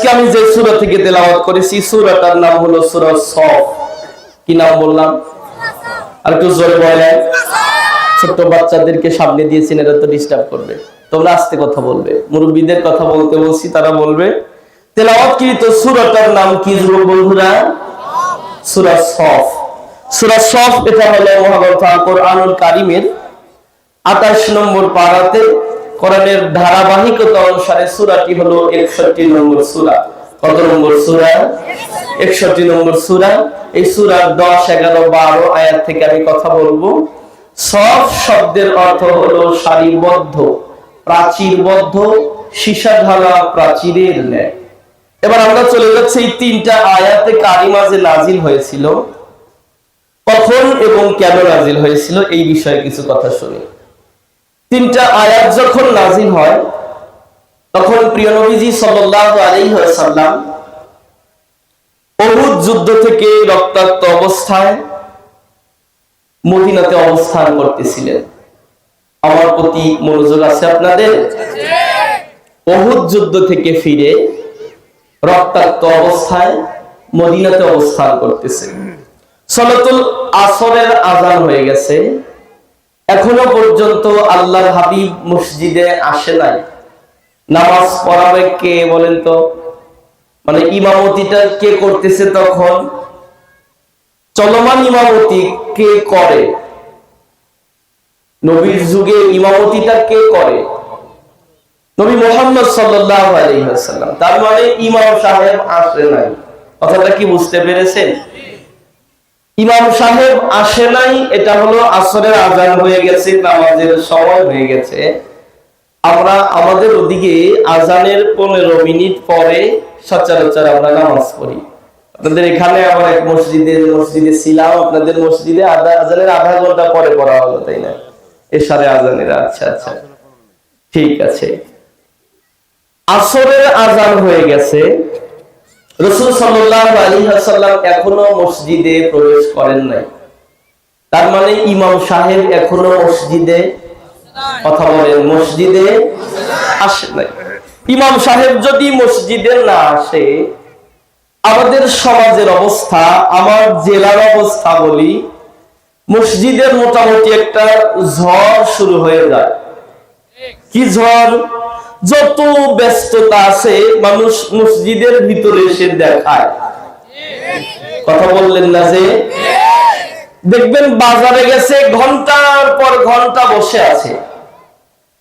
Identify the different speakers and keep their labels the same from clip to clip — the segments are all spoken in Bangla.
Speaker 1: আজকে আমি যে সূরা থেকে তেলাওয়াত করেছি সূরাটার নাম হলো সূরা সফ। কি নাম বললাম? আর একটু জোরে বলেন। ছোট বাচ্চাদেরকে সামনে দিয়েছেন, এরা তো ডিস্টার্ব করবে। তোমরা আস্তে কথা বলবে, মুরব্বীদের কথা বলতে বলছি, তারা বলবে। তেলাওয়াতকৃত সূরাটার নাম কি যুবক বন্ধুরা? সূরা সফ। সূরা সফ এটা হলো মহাগ্রন্থ আল কোরআনুল কারীমের 28 নম্বর পারাতে কোরআনের ধারাবাহিকতা অনুসারে সূরাটি হলো 61 নম্বর সূরা। কত নম্বর সূরা? 61 নম্বর সূরা। এই সূরার 10, 11, 12 আয়াত থেকে আমি কথা বলবো। সফ শব্দের অর্থ হলো সারিবদ্ধ, প্রাচীরবদ্ধ, সীসা ঢালা প্রাচীরের ন্যায়। এবার আমরা চলে যাচ্ছি এই 3টা আয়াতে কারিমা যে নাজিল হয়েছিল, কখন এবং কেন নাজিল হয়েছিল এই বিষয়ে কিছু কথা শুনি। 3টা আয়াত যখন নাজিল হয় তখন প্রিয় নবীজি সাল্লাল্লাহু আলাইহি ওয়াসাল্লাম উহুদ যুদ্ধ থেকে রক্তাক্ত অবস্থায় মদিনাতে অবস্থান করতেছিলেন। আমার প্রতি মনোযোগ আছে আপনাদের? উহুদ যুদ্ধ থেকে ফিরে রক্তাক্ত অবস্থায় মদিনাতে অবস্থান করতেছেন। সালাতুল আসরের আযান হয়ে গেছে, এখনো পর্যন্ত আল্লাহর হাবিব মসজিদে আসে নাই। নামাজ পড়াবে কে বলেন তো? মানে ইমামতিটা কে করতেছে? তখন চলমান ইমামতি কে করে? নবীর যুগে ইমামতিটা কে করে? নবী মুহাম্মদ সাল্লাল্লাহু আলাইহি ওয়াসাল্লাম। তার মানে ইমাম সাহেব আসে নাই। কথাটা কি বুঝতে পেরেছেন? ইমাম সাহেব আসে নাই, এটা হলো আসরের আযান হয়ে গেছে, নামাজের সময় হয়ে গেছে। আমরা আমাদের ওদিকে আযানের 15 মিনিট পরে সচরাচর আমরা নামাজ পড়ি। আপনাদের এখানে আমরা এক মসজিদে ছিলাম, আপনাদের মসজিদে আযানের আধা ঘন্টা পরে পড়া হলো, তাই না? এশারে আযানের। আচ্ছা আচ্ছা, ঠিক আছে। আসরের আযান হয়ে গেছে, রাসূল সাল্লাল্লাহু আলাইহি ওয়াসাল্লাম এখনো মসজিদে প্রবেশ করেন নাই। তার মানে ইমাম সাহেব এখনো মসজিদে, কথা বলেন, মসজিদে আসে নাই। ইমাম সাহেব যদি মসজিদে না আসে, আমাদের সমাজের অবস্থা, আমার জেলার অবস্থা বলি, মসজিদের মোটামুটি একটা ঝড় শুরু হয়ে যায়। কি ঝড়? যত ব্যস্ততা আছে মানুষ মসজিদের ভিতরে এসে দেখায়। কথা বললেন না যে? দেখবেন বাজারে গেছে, ঘন্টার পর ঘন্টা বসে আছে,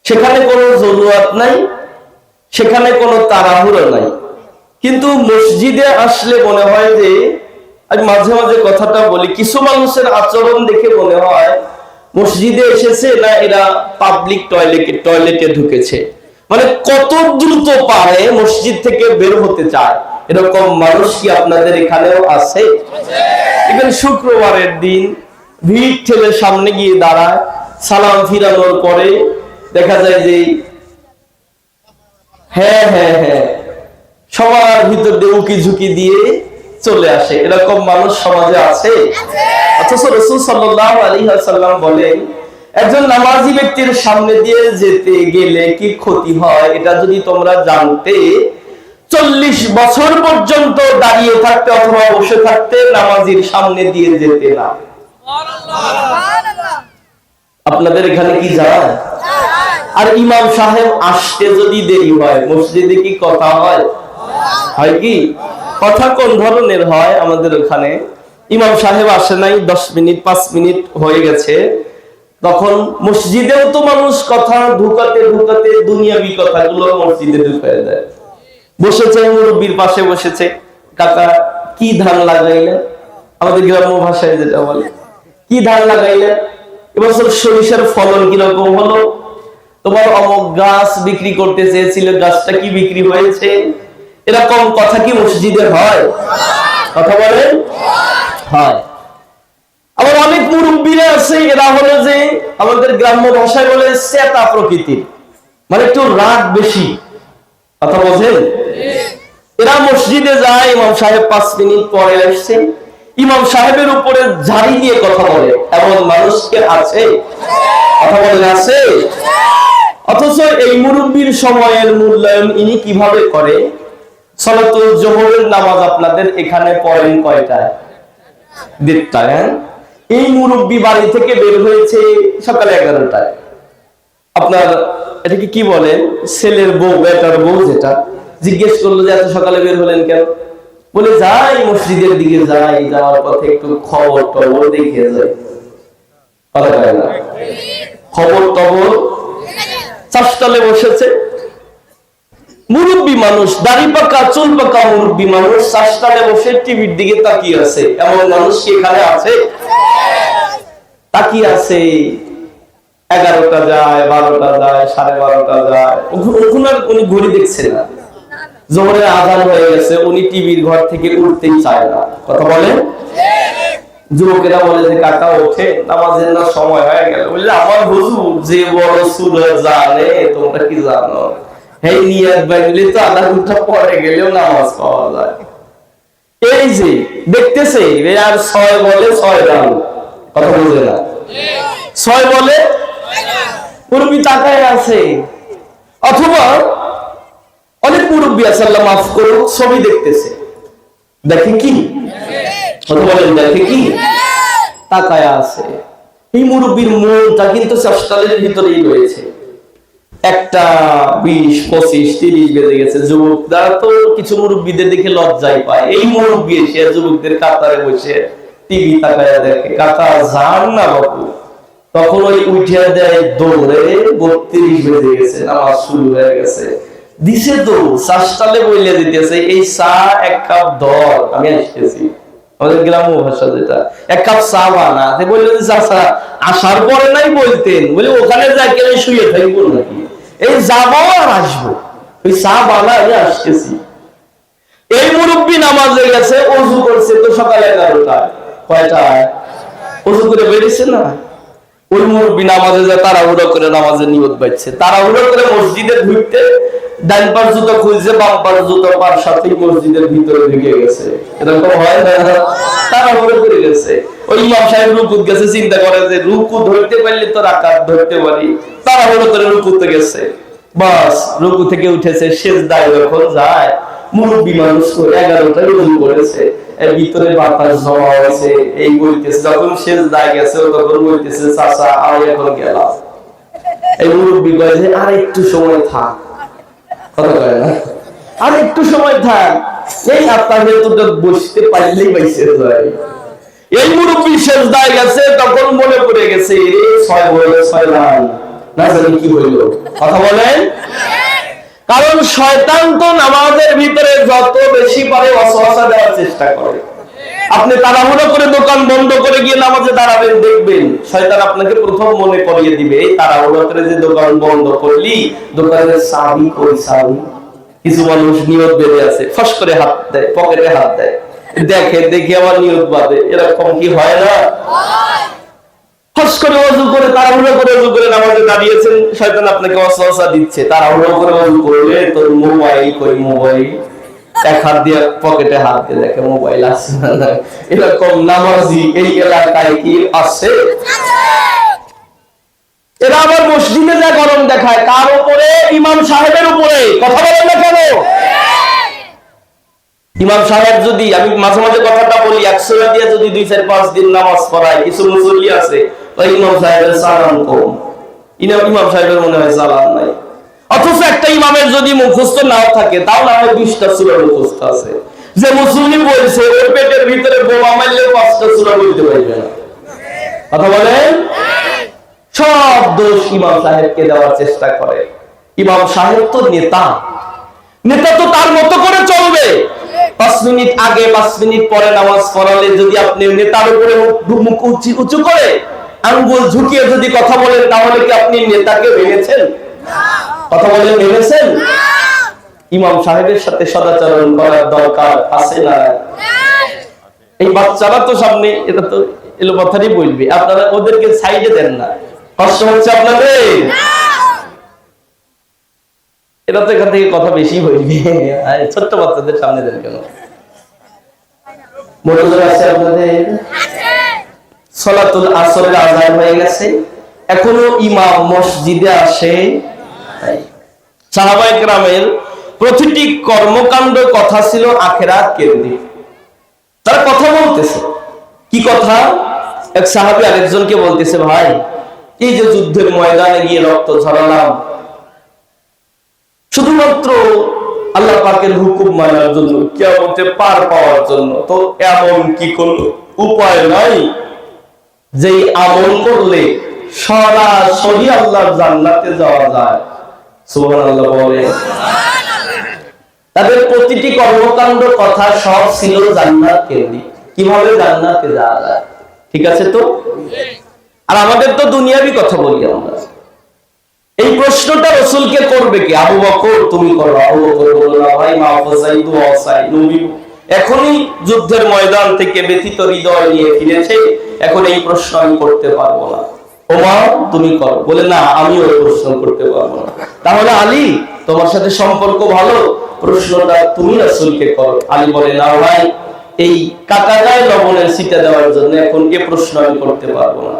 Speaker 1: সেখানে কোনো জরুরত নাই, সেখানে কোনো তাড়াহুড়ো নাই। কিন্তু মসজিদে আসলে মনে হয় যে, আমি মাঝে মাঝে কথাটা বলি, কিছু মানুষের আচরণ দেখে মনে হয় মসজিদে এসেছে না এরা পাবলিক টয়লেটে ঢুকেছে। মানে কত দ্রুত পারে মসজিদ থেকে বের হতে চায়, এরকম মানুষ কি আপনাদের এখানেও আছে? এখানে শুক্রবারের দিন ভিড় ঠেলে সামনে গিয়ে দাঁড়ায়, সালাম ফিরানোর পরে দেখা যায় যে হ্যাঁ হ্যাঁ হ্যাঁ সবার ভিতর দিয়ে উকি ঝুঁকি দিয়ে চলে আসে। এরকম মানুষ সমাজে আছে। অথচ রাসূল সাল্লাল্লাহু আলাইহি ওয়াসাল্লাম বলেন, একজন নামাজি ব্যক্তির সামনে দিয়ে যেতে গেলে কি ক্ষতি হয় এটা যদি তোমরা জানতে, 40 বছর পর্যন্ত দাঁড়িয়ে থাকতে অথবা বসে থাকতে নামাজির সামনে দিয়ে যেতে না। আপনাদের এখানে কি যায়? আর ইমাম সাহেব আসতে যদি দেরি হয়, মসজিদে কি কথা হয়? হয় কি? কথা কোন ধরনের হয়? আমাদের ওখানে ইমাম সাহেব আসে নাই, 10 মিনিট 5 মিনিট হয়ে গেছে, তখন মসজিদেও তো মানুষ কথা ঢুকাতে ঢুকাতে দুনিয়াবি কথাগুলো মসজিদে ঢুকায় দেয়। বসেছে মুরব্বির পাশে বসেছে, কাকা কি ধান লাগাইলেন? আমাদের গ্রাম্য ভাষায় যেটা বলে, কি ধান লাগাইলেন? এবছর সরিষার ফলন কিরকম হলো? তোমার অমুক গাছ বিক্রি করতে চেয়েছিল, গাছটা কি বিক্রি হয়েছে? এরকম কথা কি মসজিদে হয়? কথা বলেন, হয়। আবার অনেক মুরব্বীরা আছে, এরা হলো যে আমাদের গ্রাম্য ভাষায় বলে চেতা প্রকৃতির, মানে একটু রাগ বেশি। কথা বলছেন? এরা মসজিদে যায়, ইমাম সাহেব 5 মিনিট পরে আসছে, ইমাম সাহেবের উপরে ঝাড়ি দিয়ে কথা বলে। এমন মানুষকে আছে? কথা বলেন, আছে? অথচ এই মুরব্বীর সময়ের মূল্যায়ন ইনি কিভাবে করে? সালাতুল জোহরের নামাজ আপনাদের এখানে পড়েন কয়টায়? 1:30টায়। হ্যাঁ, এই মুরব্বী বাড়ি থেকে বের হয়েছে সকালে 11টায়। আপনার এটাকে কি বলে, ছেলের বউ, বেটার বউ যেটা, জিজ্ঞেস করলো যে এত সকালে বের হলেন কেন? বলে যাই মসজিদের দিকে যাই, যাওয়ার পথে একটু খবর টবর দেখে যাই। কথা বলে না, খবর টবর। চাষতলে বসেছে মুরব্বী মানুষ, দাড়ি পাকা চুল পাকা মুরব্বী মানুষ, চাষতলে বসে টিভির দিকে তাকিয়ে আছে। এমন মানুষ কি এখানে আছে? তাকিয়ে আছে। 11টা যায়, 12টা যায়, 12:30টা যায়, উনি ঘড়ি দেখছে না। জোহরের আজান হয়ে গেছে, উনি টিভির ঘর থেকে উঠতেই চায় না। কথা বলে। যুবকেরা বলে যে কাকা ওঠে, নামাজের না সময় হয়ে গেল। বললে আমার হুজুর যে বড় সূরা জানে, তোমরা কি জানো? এই নিয়ত বাঁধলে তো আধা ঘন্টা পরে গেলেও নামাজ পাওয়া যায়। এই যে দেখতেছে আর 6 বলে 6 দাও, কথা বুঝে না, 6 বলে মুরব্বী তাকায় আছে। অথবা অনেক মুরব্বী আছে, আল্লাহ মাফ করুক, ছবি দেখতেছে। দেখে কি? কথা বলেন, দেখে কি? তাকায় আছে। এই মুরব্বীর মনটা কিন্তু চাষতলের ভিতরেই রয়েছে। 1টা 20, 25, 30 বেজে গেছে। যুবকরা তো কিছু মুরব্বীদের দেখে লজ্জায় পায়। এই মুরব্বী এসে যুবকদের কাতারে বসে টিভি তাকায় দেখে। কাকা যান না বাবু। তখন ওই উঠে দেয় দৌড়ে, 32 বেজে গেছে, নামাজ শুরু হয়ে গেছে। দিছে তো চাষতলে বইলে দিতেছে, এই চা 1 কাপ ধর, আমি আসতেছি। আমাদের গ্রাম্য ভাষা যেটা, 1 কাপ চা বানা। বললেন চাচা আসার পরে নাই বলতেন, বলে ওখানে যাই কেন শুয়ে থাকবো নাকি? এই যাবো আর আসবো, ওই চা বানা, আমি আসতেছি। এই মুরব্বী নামাজে গেছে, ওযু করছে তো সকালে 11টায়। কয়টায়? ওযু করে বেরিয়েছে না। ওই মুরব্বী নামাজে যায়, তাড়াহুড়ো করে নামাজের নিয়ত বাঁধছে। তাড়াহুড়ো করে মসজিদে ঢুকতে ডান পার জুতো খুলছে, বাম পার জুতো পার সাথেই মসজিদের ভিতরে ঢুকে গেছে। এরকম হয় না? তাড়াহুড়ো করে গেছে। ওই ইমাম সাহেব রুকুত গেছে, চিন্তা করে যে রুকু ধরতে পারলে তো রাকাত ধরতে পারি। তাড়াহুড়ো করে রুকুতে গেছে, বাস রুকু থেকে উঠেছে। সেজদায় যখন যায়, মুরব্বী মানুষ 11টায় ওযু করেছে, এর ভিতরে বাতাস জমা হয়েছে। এই বলতেছে, যখন সেজদায় গেছে তখন বলতেছে চাচা আমি এখন গেলাম। এই মুরব্বী কয় যে আর একটু সময় থাক। কথা কয় না, আর একটু সময় থাক, এই আপনার ভেতরটা বসতে পারলেই বাইসে যায়। এই মুরব্বী সেজদায় গেছে, তখন মনে পড়ে গেছে 6 বলে 6 নাই, না জানি কি হইল। কথা বলেন। কারণ শয়তান তো নামাজের ভিতরে যত বেশি পারে ওয়াসওয়াসা দেওয়ার চেষ্টা করে। আপনি তাড়াহুড়ো করে দোকান বন্ধ করে গিয়ে নামাজে দাঁড়াবেন, দেখবেন শয়তান আপনাকে প্রথম মনে করিয়ে দিবে, এই তাড়াহুড়ো করে যে দোকান বন্ধ করলি, দোকানের চাবি কই? চাবি। কিছু মানুষ নিয়ত বেঁধে আছে, ফস করে হাত দেয়, পকেটে হাত দেয়, দেখে দেখে আমার নিয়ত বাঁধে। এরকম কি হয় না? ফস করে ওযু করে, তাড়াহুড়ো করে ওযু করে নামাজে দাঁড়িয়েছেন, শয়তান আপনাকে ওয়াসওয়াসা দিচ্ছে। তাড়াহুড়ো করে ওযু করলে তোর মোবাইল কই? মোবাইল। 1 হাত দিয়ে পকেটে হাত দিয়ে দেখে মোবাইল আছে না। এরকম নামাজি এই এলাকায় কি আছে? এরা আবার মসজিদে যা গরম দেখায়, কার উপরে? ইমাম সাহেবের উপরে। কথা বলেন না কেন? ইমাম সাহেব যদি, আমি মাঝে মাঝে কথাটা বলি, 100 দিয়ে যদি 2-4-5 দিন নামাজ পড়ায়, কিছু মুসল্লি আছে ওই ইমাম সাহেবের সালাম কম, ইমাম সাহেবের মনে হয় সালাম নাই। অথচ একটা ইমামের যদি মুখস্থ নাও থাকে, তাও না হয় 20টা সূরা মুখস্থ আছে। যে মুসল্লি বলছে ওর পেটের ভিতরে বোমা মারলে 5টা সূরা বলতে পারবে না। কথা বলেন। সব দোষ ইমাম সাহেবকে দেওয়ার চেষ্টা করে। ইমাম সাহেব তো নেতা, নেতা তো তার মতো করে চলবে। 5 মিনিট আগে 5 মিনিট পরে নামাজ পড়ালে যদি আপনি নেতার উপরে মুখ উঁচু করে আঙ্গুল ঝুঁকিয়ে যদি কথা বলেন, তাহলে কি আপনি নেতাকে মেনেছেন? কথা বলেন, মেনেছেন? ইমাম সাহেবের সাথে সদাচরণ করার দরকার আছে না? এই বাচ্চারা তো সামনে, এটা তো এলো কথারই বলবে, আপনারা ওদেরকে সাইডে দেন না। কষ্ট হচ্ছে আপনাদের? এটা তো এখান থেকে কথা বেশি বলবে। ছোট্ট বাচ্চাদের সামনে দেন কেন? বড়দের আছে আপনাদের? সালাতুল আসরের আযান হয়ে গেছে, এখনো ইমাম মসজিদে আসে। সাহাবায়ে কেরামের প্রতিটি কর্মকাণ্ড কথা ছিল আখিরাত কেন্দ্রিক। তারা কথা বলতেছে, কি কথা? এক সাহাবী আরেকজনকে বলতেছে, ভাই এই যে যুদ্ধের ময়দানে গিয়ে রক্ত ঝরালাম শুধুমাত্র আল্লাহ পাকের হুকুম মানার জন্য, কিয়ামতে পার পাওয়ার জন্য, তো এমন কি কোন উপায় নাই যেই আমল করলে সরাসরি আল্লাহর জান্নাতে যাওয়া যায়? সুবহানাল্লাহ বলে। তাদের প্রতিটি কর্মকাণ্ড কথা সব ছিল জান্নাত কেন্দ্রিক, কিভাবে জান্নাতে যাওয়া যায়। ঠিক আছে তো? আর আমাদের তো দুনিয়াবি কথা বলি আমরা। এই প্রশ্নটা রাসূলকে করবে কি? আবু বকর তুমি করো। আবু বকর বলল, না ভাই, মা ফাসাই দুআ চাই। নবী এখনই যুদ্ধের ময়দান থেকে ব্যথিত হৃদয় নিয়ে ফিরেছে, এখন এই প্রশ্ন আমি করতে পারবো না। ওমর তুমি করো। বলে, না আমি ওই প্রশ্ন করতে পারবো না। তাহলে আলী, তোমার সাথে সম্পর্ক ভালো, প্রশ্নটা তুমি রাসূলকে করো। আলী বলে, না ভাই, এই কাটা গায়ে লবণের ছিটা দেওয়ার জন্য এখন এ প্রশ্ন আমি করতে পারবো না।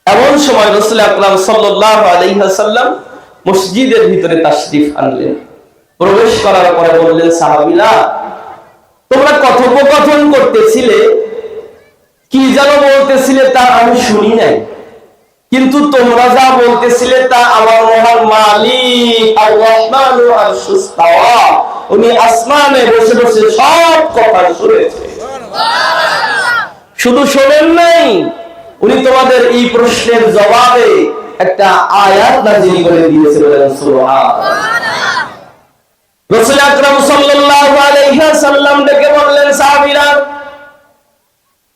Speaker 1: এমন সময় রাসূল আকরাম সাল্লাল্লাহু আলাইহি ওয়াসাল্লাম মসজিদের ভিতরে তাশরিফ আনলেন। প্রবেশ করার পরে বললেন, সাহাবীরা, তোমরা কথোপকথন করতেছিলে, কি যেন বলতেছিলে তা আমি শুনি নাই, কিন্তু তোমরা যা বলতেছিলে তা আমার মহান মালিক আর রহমানু আরশুস তাওয়া, উনি আসমানে বসে বসে সব কথা শুনেছে। শুধু শোনেন নাই, উনি তোমাদের এই প্রশ্নের জবাবে একটা আয়াত নাযিল করে দিয়েছে। বলেন সুবহানাল্লাহ। রাসূল আকরাম সাল্লাল্লাহু আলাইহি ওয়াসাল্লাম ডেকে বললেন, সাহাবীরা,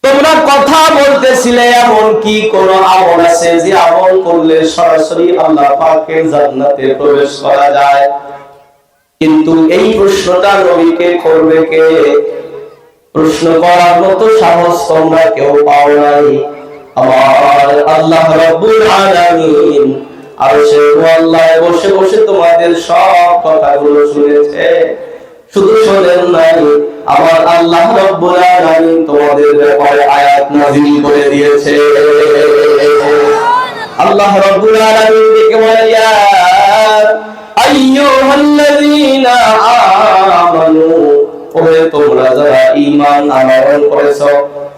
Speaker 1: তোমরা কথা বলতেছিলে এমন কি কোন আমল আছে যে আমল করলে সরাসরি আল্লাহ পাকের জান্নাতে প্রবেশ করা যায়? কিন্তু এই প্রশ্নটা নবীকে করবে কে? প্রশ্ন করার মতো সাহস তোমরা কেউ পাও নাই। আমার আল্লাহ রাব্বুল আলামিন আরশে আল্লাহয় বসে বসে তোমাদের সব কথাগুলো শুনেছে। শুধু শোনেন নাই, আমার আল্লাহ রাব্বুল আলামিন তোমাদের ব্যাপারে আয়াত নাযিল করে দিয়েছে। আল্লাহ রাব্বুল আলামিন ডেকে বলে, ইয়া আইয়ুহাল্লাযীনা আমানু, ওহে তোমরা যারা ঈমান আনয়ন করেছো,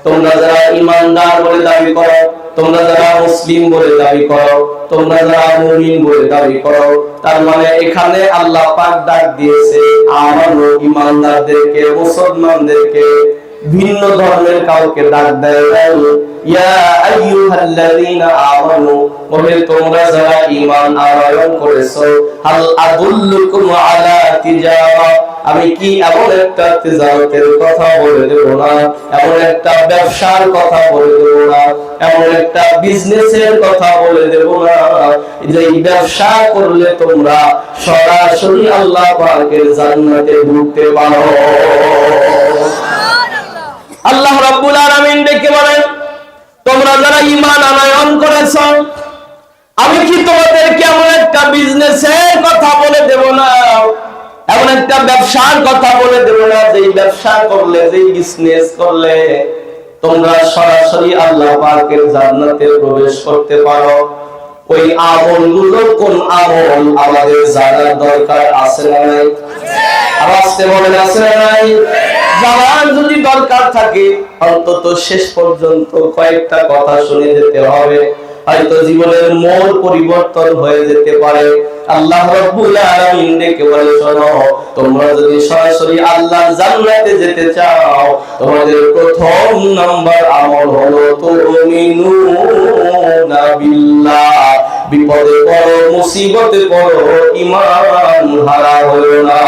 Speaker 1: তোমরা যারা ঈমানদার বলে দাবি করো, তোমরা যারা মুসলিম বলে দাবি করো, তোমরা যারা মুমিন বলে দাবি করো, তার মানে এখানে আল্লাহ পাক ডাক দিয়েছে আমানু, ঈমানদারদেরকে, মুসলমানদেরকে। ভিন্ন ধর্মের কাউকে ডাক দেয় নাই। ইয়া আইয়ুহাল্লাযীনা আমানু, ওহে তোমরা যারা ঈমান আনয়ন করেছো, হাল আদুল্লুকুম আলা তিজারা, আমি কি এমন একটা তিজারতের কথা বলে দেব না, এমন একটা ব্যবসার কথা বলে দেব না, এমন একটা বিজনেসের কথা বলে দেব না যে এই ব্যবসা করলে তোমরা সরাসরি আল্লাহ পাকের জান্নাতে ঢুকতে পারো। আল্লাহ রাব্বুল আলামিন ডেকে বলেন, তোমরা যারা ঈমান আনয়ন করেছো, আমি কি তোমাদেরকে এমন একটা বিজনেসের কথা বলে দেব না, এমন একটা ব্যবসার কথা বলে দেব না যেই ব্যবসা করলে, যেই বিজনেস করলে তোমরা সরাসরি আল্লাহ পাকের জান্নাতে প্রবেশ করতে পারো? ওই আমলগুলো কোন আমল আমাদের জানার দরকার আছে না নাই? আর আসতে বলেন, আছে না নাই? জানার যদি দরকার থাকে, অন্তত শেষ পর্যন্ত কয়েকটা কথা শুনে যেতে হবে, হয়তো জীবনের মোড় পরিবর্তন হয়ে যেতে পারে। আল্লাহ রাব্বুল আলামিন ডেকে বলে, শোনো, তোমরা যদি সরাসরি আল্লাহর জান্নাতে যেতে চাও, তোমাদের প্রথম নাম্বার আমল হলো তুমিনুনা বিল্লাহ, বিপদে পড়ো, মুসিবতে পড়ো, ঈমান হারা হয়ো না।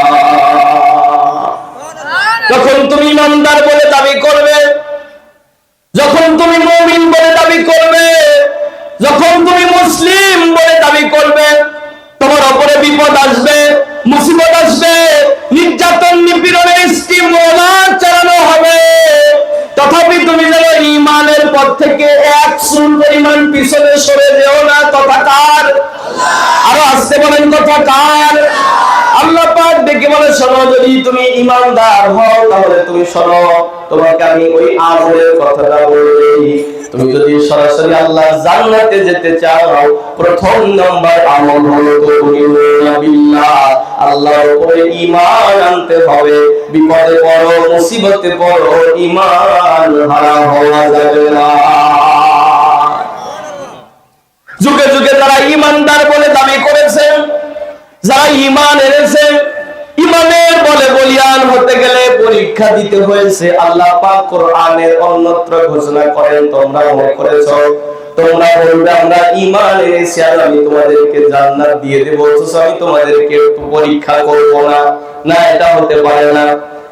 Speaker 1: যখন তুমি ইমানদার বলে দাবি করবে, যখন তুমি মুমিন বলে দাবি করবে, যখন তুমি মুসলিম বলে দাবি করবে, তোমার উপরে বিপদ আসবে, মুসিবত আসবে, নির্যাতন নিপীড়নের স্কিম চালানো হবে, তথাপি তুমি যেন ঈমানের পথ থেকে এক চুল পরিমাণ পিছনে সরে যেও না। কথা কার? আরো আসতে বলেন, কথা কার? আল্লাহ পাক ডেকে বলে, শোনো, যদি তুমি ঈমানদার হও তাহলে তুমি শোনো, তোমাকে আমি ওই আমলের কথাটা বলি। তুমি যদি সরাসরি আল্লাহর জান্নাতে যেতে চাও, প্রথম নাম্বার আমল হলো তুমিনুনা বিল্লাহ, আল্লাহর উপরে ঈমান আনতে হবে। বিপদে পড়ো, মুসিবতে পড়ো, ঈমান হারা হওয়া যাবে না। যুগে যুগে যারা ঈমানদার বলে দাবি করেছেন, যারা ঈমান এনেছে, ঈমানের বলে বলিয়ান হতে গেলে পরীক্ষা দিতে হয়েছে। আল্লাহ পাক কোরআনের অন্যত্র ঘোষণা করেন, তোমরা মনে করেছো, তোমরা বলবে আমরা ঈমান এনেছি আর আমি তোমাদেরকে জান্নাত দিয়ে দেব, অথচ আমি তোমাদেরকে একটু পরীক্ষা করব না। না, এটা হতে পারে না।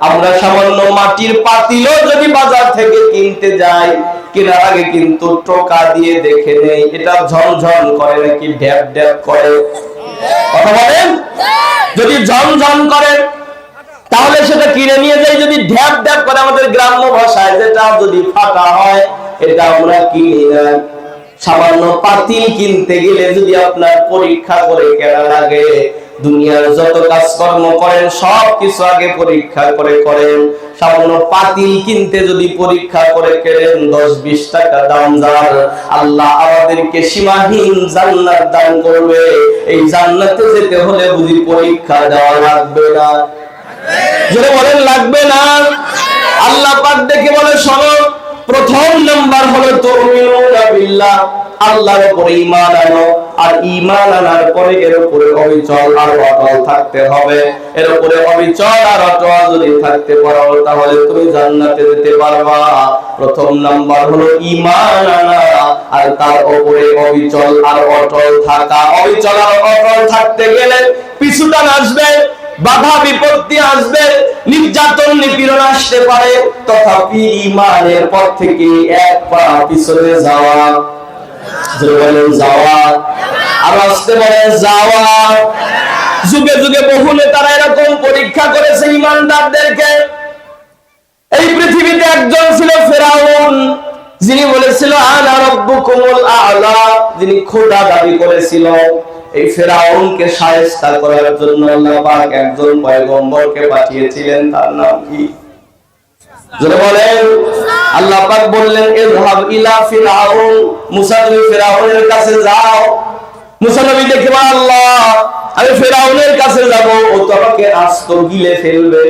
Speaker 1: আমরা সামান্য মাটির পাতিলও যদি বাজার থেকে কিনতে যাই, কেনার আগে কিন্তু টোকা দিয়ে দেখে নেই এটা ঝনঝন করে নাকি ড্যাব ড্যাব করে। কথা বলেন, যদি ঝনঝন করে তাহলে সেটা কিনে নিয়ে যাই। যদি ঢ্যাপ ঢ্যাপ করে, আমাদের গ্রাম্য ভাষায় যেটা যদি ফাটা হয়, এটা আমরা কিনি না। সামান্য পাতিল কিনতে গেলে যদি আপনার পরীক্ষা করে কেনা লাগে, দুনিয়ার যত কাজকর্ম করেন সব কিছু আগে পরীক্ষা করে করেন। সামান্য পাতিল কিনতে যদি পরীক্ষা করে কেনেন, 10-20 টাকা দাম যার, আল্লাহ আমাদেরকে সীমাহীন জান্নাত দান করবে। এই জান্নাতে যেতে হলে বুঝি পরীক্ষা দেওয়া লাগবে না? যারা বলেন লাগবে না, আল্লাহ পাক দেখে বলে শোনো, প্রথম নাম্বার হলো তুমিনুনা বিল্লাহ, আল্লাহর উপরে ঈমান আনো। আর ঈমান আনার পরে এর উপরে অবিচল আর অটল থাকতে হবে। এর উপরে অবিচল আর অটল যদি থাকতে পারো, তাহলে তুমি জান্নাতে যেতে পারবা। প্রথম নাম্বার হলো ঈমান আনা, আর তার উপরে অবিচল আর অটল থাকা। অবিচল আর অটল থাকতে গেলে পিছুটান আসবে, বাধা বিপত্তি আসবে, নির্যাতন নিপীড়ন আসতে পারে, তথাপি ঈমানের পথ থেকে এক পা পিছনে যাওয়া, যাওয়া আর আসতে পারে যাওয়া। যুগে যুগে বহু নেতারা এরকম পরীক্ষা করেছে ঈমানদারদেরকে। এই পৃথিবীতে একজন ছিল ফেরাউন, যিনি বলেছিল আনা রাব্বুকুমুল আ'লা, যিনি খোদা দাবি করেছিল। এই ফেরাউনকে শায়েস্তা করার জন্য আল্লাহ পাক একজন পয়গম্বরকে পাঠিয়েছিলেন, তার নাম কি? যারা বলেন, আল্লাহ পাক বললেন ইযহাব ইলা ফিরআউন, মুসা তুমি ফিরআউনের কাছে যাও। মুসা নবী দেখে বলে, আল্লাহ আমি ফিরআউনের কাছে যাব, ও তো আমাকে আস্ত গিলে ফেলবে,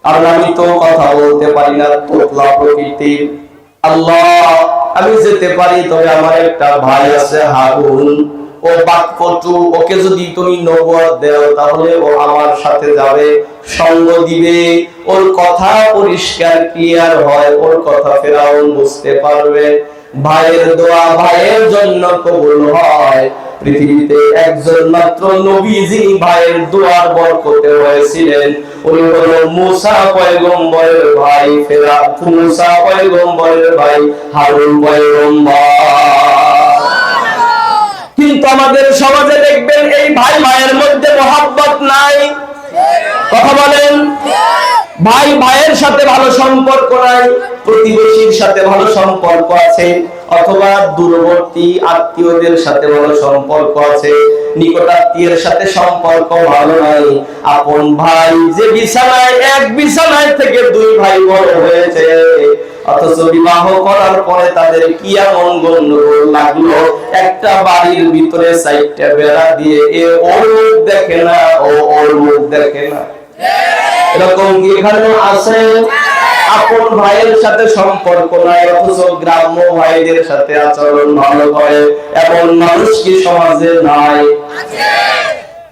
Speaker 1: আর আমি তো কথা বলতে পারি না, তোতলা প্রকৃতির। আল্লাহ আমি যেতে পারি, তবে আমার একটা ভাই আছে হারুন, ও বাকপটু, ওকে যদি তুমি নবুয়ত দাও তাহলে ও আমার সাথে যাবে, সঙ্গ দিবে, ওর কথা পরিষ্কার ক্লিয়ার হয়, ওর কথা ফেরাউন বুঝতে পারবে। ভাইয়ের দোয়া ভাইয়ের জন্য কবুল হয়। পৃথিবীতে একজন মাত্র নবী যিনি ভাইয়ের দোয়ার বরকতে হয়েছিলেন, উনি হলেন মুসা পয়গম্বরের ভাই মুসা পয়গম্বরের ভাই হারুন পয়গম্বর। কিন্তু আমাদের সমাজে দেখবেন এই ভাই ভাইয়ের মধ্যে মহব্বত নাই। কথা বলেন, ভাই ভাইয়ের সাথে ভালো সম্পর্ক নাই, প্রতিবেশীর সাথে ভালো সম্পর্ক আছে, অথবা দূরবর্তী আত্মীয়দের সাথে ভালো সম্পর্ক আছে, নিকটাত্মীয়ের সাথে সম্পর্ক ভালো নাই। আপন ভাই যে বিছানায়, এক বিছানায় থেকে দুই ভাই বড় হয়েছে, অথচ বিবাহ করার পরে তাদের কি এমন গন্ডগোল লাগলো, একটা বাড়ির ভিতরে 4টা বেড়া দিয়ে এ ওর মুখ দেখে না, ও ওর মুখ দেখে না। এরকম কি এখানে আছে? আপন ভাইয়ের সাথে সম্পর্ক নাই, অথচ গ্রাম্য ভাইদের সাথে আচরণ ভালো করে, এমন মানুষ কি সমাজে নাই?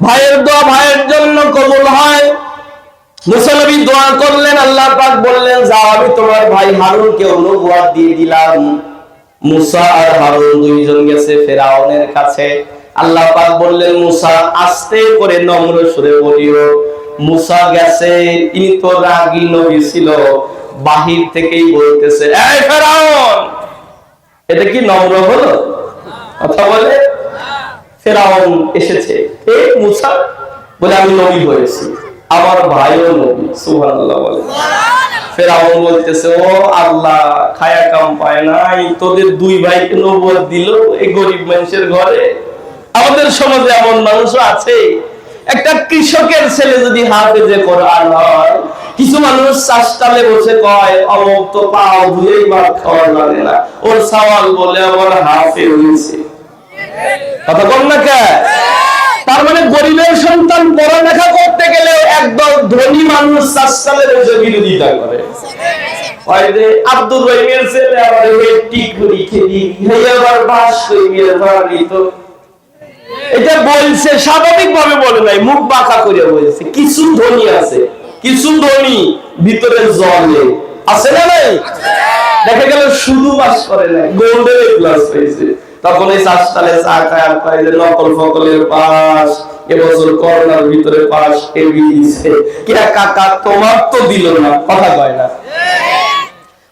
Speaker 1: ভাইয়ের দোয়া ভাইয়ের জন্য কবুল হয়। মুসা নবী দোয়া করলেন, আল্লাহ পাক বললেন যাও আমি তোমার ভাই হারুনকে নবুয়ত দিয়ে দিলাম। মুসা আর হারুন দুইজন গেছে ফেরাউনের কাছে। আল্লাহ পাক বললেন মুসা আস্তে করে নম্র সুরে বলিও। মুসা গেছে, ইনি তো রাগী নবী ছিল, বাহির থেকেই বলতেছে এই ফেরাউন। এটা কি নম্র হলো? কথা বলে ফেরাউন এসেছে, এই মুসা বলে আমি নবী হয়েছি, আমার ভাইও নবী। সুবহানাল্লাহ বলে। ফেরাউন বলতেছে ও আল্লাহ, খায়া কাম পায় নাই, তোদের দুই ভাইকে নবুয়ত দিল এই গরিব মানুষের ঘরে। আমাদের সমাজে এমন মানুষও আছে, একটা কৃষকের ছেলে যদি হাফেজে কোরআন হয়, কিছু মানুষ চাষটালে বসে কয় অমুক তো পাও ধুয়েই ভাত খাওয়ার লাগে না, ওর সওয়াল বলে আমার হাফেজ হয়েছে। কথা বল না কে? তার মানে গরিবের সন্তান পড়ালেখা করতে গেলে একদল ধনী মানুষ চাষটালে বসে বিরোধিতা করে। আব্দুর রহিমের ছেলে আবার মেট্রিক পরীক্ষা দিয়ে আবার পাস করে পারিত, এটা বলছে স্বাভাবিক ভাবে বলে নাই, মুখ বাঁকা করে বলছে। কিছু ধনী আছে, কিছু ধনী ভিতরে জলে আছে না নাই? দেখা গেল শুধু পাস করে নাই, গোল্ডেন ক্লাস পেয়েছে। তখন এই চাষতালে চা খায় পায় যে নকল ফকলের পাস, এবছর করোনার ভিতরে পাস দিছে। কে কাকা তোমার তো দিল না, কথা কয় না।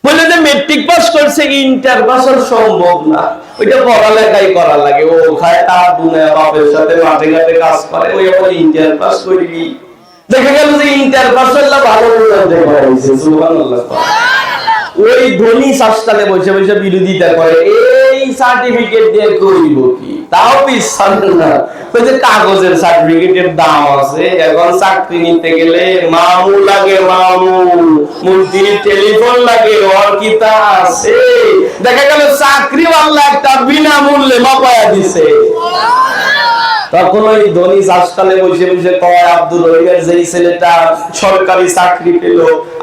Speaker 1: বলে যে মেট্রিক পাস করছে, ইন্টার পাস আর সম্ভব না, ওইটা পড়ালেখাই করা লাগে। ও খায় তার দুনিয়া বাপের সাথে মাঠে ঘাটে কাজ করে, ওই আবার ইন্টার পাস করবি। দেখা গেল যে ইন্টার পাস হইলা ভালো দেখা হয়েছে। সুবহানাল্লাহ। ওই ধনী চাষতালে বসে বসে বিরোধিতা করে, এই সার্টিফিকেট দিয়ে করিব কি? তাও বিশ্বাস না, ওই যে কাগজের সার্টিফিকেটের দাম আছে। এখন চাকরি নিতে গেলে মামু লাগে, মামু মূর্তির টেলিফোন লাগে, ওর কি তা আছে? দেখা গেল চাকরিওয়ালা একটা বিনামূল্যে মাপায়া দিছে। তখন ওই ধনী চাষতালে বসে বসে কয় আব্দুর রহিমের যেই ছেলেটা সরকারি চাকরি পেল,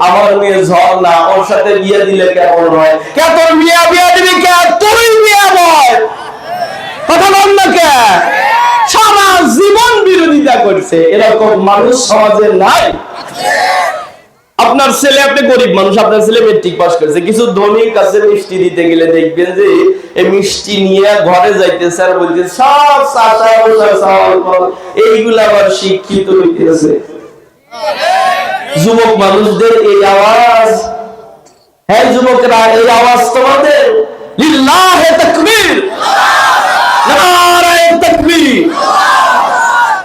Speaker 1: আমার মেয়ে ঝর্ণা, ওর সাথে বিয়ে দিলে কেমন হয়? কে তোর বিয়ে দিবি? কে তুই বিয়ে বল? কথা বল না কে? সারা জীবন বিরোধিতা করছে। এরকম মানুষ সমাজে নাই। আপনার ছেলে, আপনি গরিব মানুষ, আপনার ছেলে মেট্রিক পাস করেছে, কিছু ধনীর কাছে মিষ্টি দিতে গেলে দেখবেন যে এই মিষ্টি নিয়ে ঘরে যাইতেছে আর বলতে সব এইগুলা আবার শিক্ষিত হইতেছে। যুবক মানুষদের এই আওয়াজ, হ্যাঁ যুবকরা, এই আওয়াজ তোমাদের লিল্লাহে তাকবীর, নারায়ে তাকবীর।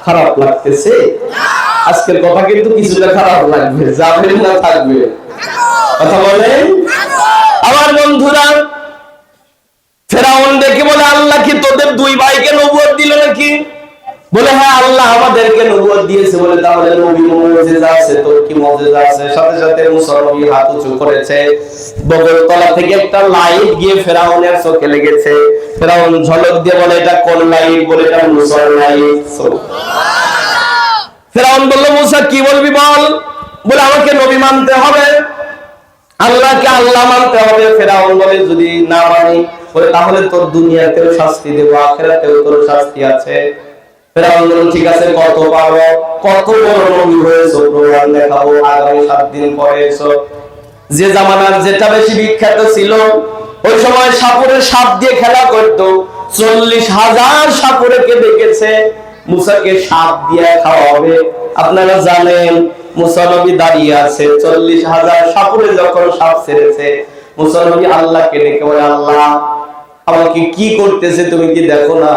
Speaker 1: খারাপ লাগতেছে আজকের কথা, কিন্তু কিছুটা খারাপ লাগবে, যাবে না থাকবে। কথা বলেন আমার বন্ধুরা। ফেরাউন দেখে বলে আল্লাহ কি তোদের দুই ভাইকে নবুয়ত দিল নাকি? বলে হ্যাঁ আল্লাহ আমাদেরকে নবুয়ত দিয়েছে। বলে তাহলে নবী মুজিজা আছে, তোর কি মুজিজা আছে? সাথে সাথে মুসা নবী হাত উঁচু করেছে, বগলতলা থেকে একটা লাইট গিয়ে ফেরাউনের চোখে লেগেছে। ফেরাউন ঝলক দিয়ে বলে এটা কোন লাইট? বলে এটা মুসার লাইট। ফেরাউন বলল মুসা কি বলবি বল? বলে আমাকে নবী মানতে হবে, আল্লাহকে আল্লাহ মানতে হবে। ফেরাউন বলে যদি না মানি, বলে তাহলে তোর দুনিয়াতেও শাস্তি দেব, আখিরাতেও তোর শাস্তি আছে। ফেরাউন বলল ঠিক আছে, কত পারো? কত বড় নবী হয়েছো, প্রমাণ দেখাবো, আগামী 7 দিন পরে এসো। যে জামানার যেটা বেশি বিখ্যাত ছিল, ওই সময় সাপুরে সাপ দিয়ে খেলা করতো। 40,000 সাপুরেকে দেখেছে, মুসাকে সাপ দিয়ে খাওয়া হবে। আপনারা জানেন মুসা নবী দাঁড়িয়ে আছে, 40,000 সাপুরে যখন সাপ ছেড়েছে, মুসা নবী আল্লাহকে ডেকে বলে আল্লাহ আমাকে কি করতেছে তুমি কি দেখো না?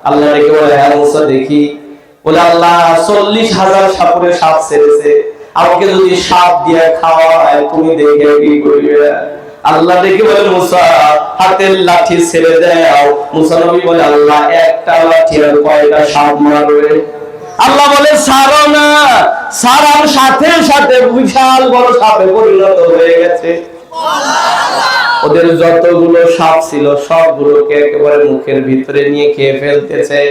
Speaker 1: আল্লাহ ডেকে বলে হ্যাঁ মুসা দেখি। বলে আল্লাহ 40,000 সাপুরে সাপ ছেড়েছে, আমাকে যদি সাপ দিয়ে খাওয়ায় তুমি দেখে কি করবে? আল্লাহ ডেকে বলে মুসা হাতের লাঠি ছেড়ে দাও। মুসা নবী বলে আল্লাহ একটা লাঠি আর কয়টা সাপ মারবে? আল্লাহ বলে ছাড়ো না। ছাড়ার সাথে সাথে বিশাল বড় সাপে পরিণত হয়ে গেছে। ওদের যতগুলো সাপ ছিল সবগুলোকে একেবারে মুখের ভিতরে নিয়ে খেয়ে ফেলতেছে।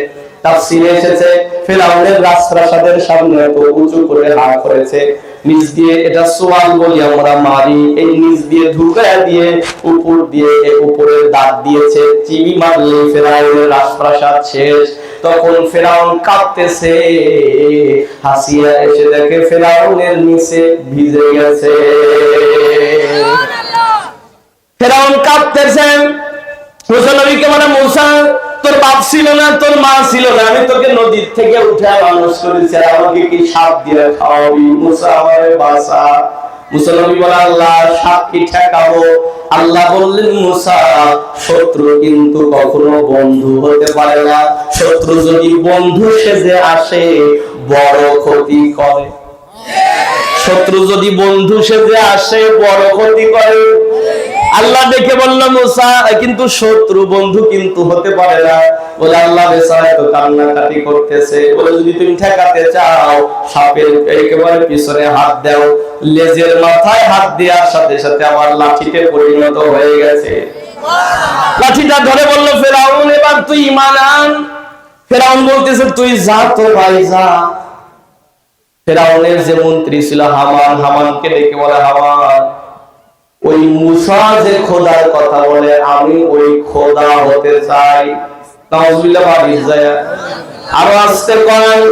Speaker 1: তাফসীরে এসেছে ফিরআউনের রাজপ্রাসাদের সামনে এত উঁচু করে হাত করেছে, নিচ দিয়ে এটা সোয়াল বলি আমরা মারি, এই নিচ দিয়ে ঢুকায়া দিয়ে উপর দিয়ে উপরের দাঁত দিয়েছে, চিবি মারলে ফিরআউনের রাজপ্রাসাদ শেষ। তখন ফিরআউন কাঁপতেছে, হাসিয়া এসে দেখে ফিরআউনের নিচে ভিজে গেছে। ফিরআউন কাঁপতেছে, মুসা নবীকে বলে মুসা তোর বাপ ছিল না, তোর মা ছিল না, আমি তোকে নদীর থেকে উঠে মানুষ করেছি, আর আমাকে কি সাপ দিয়ে খাওয়াবি? মুসা আমারে বাঁচা। মুসা নবী বলে আল্লাহ সাপ কি ঠেকাবো? আল্লাহ বললেন মুসা শত্রু কিন্তু কখনো বন্ধু হতে পারে না, শত্রু যদি বন্ধু সেজে আসে বড় ক্ষতি করে। শত্রু যদি বন্ধু সেজে আসে বড় ক্ষতি করে। আল্লাহ দেখে বলল মুসা কিন্তু শত্রু বন্ধু কিন্তু হতে পারে না, বলে আল্লাহ বেচারা তো কান্নাকাটি করতেছে। বলে যদি তুমি ঠেকাতে চাও সাপের একেবারে পিছনে হাত দাও, লেজের মাথায় হাত দেওয়ার সাথে সাথে আমার লাঠিতে পরিণত হয়ে গেছে। লাঠিটা ধরে বলল ফেরাউন এবার তুই ঈমান আন। ফেরাউন বলতেছে তুই যা তো ভাই যা। ফেরাউনের যে মন্ত্রী ছিল হামান, হামানকে ডেকে বলে হামান, ওই মুসা যে খোদার কথা বলে আমি ওই খোদা হতে চাই। নাউজুবিল্লাহ বাড়ি যায় আরো আসতে করেন।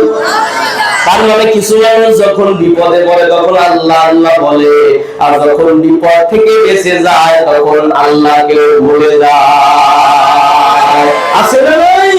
Speaker 1: তার মানে কিছু মানুষ যখন বিপদে পড়ে তখন আল্লাহ আল্লাহ বলে, আর যখন বিপদ থেকে বেঁচে যায় তখন আল্লাহকে ভুলে যায়। আছে না নাই?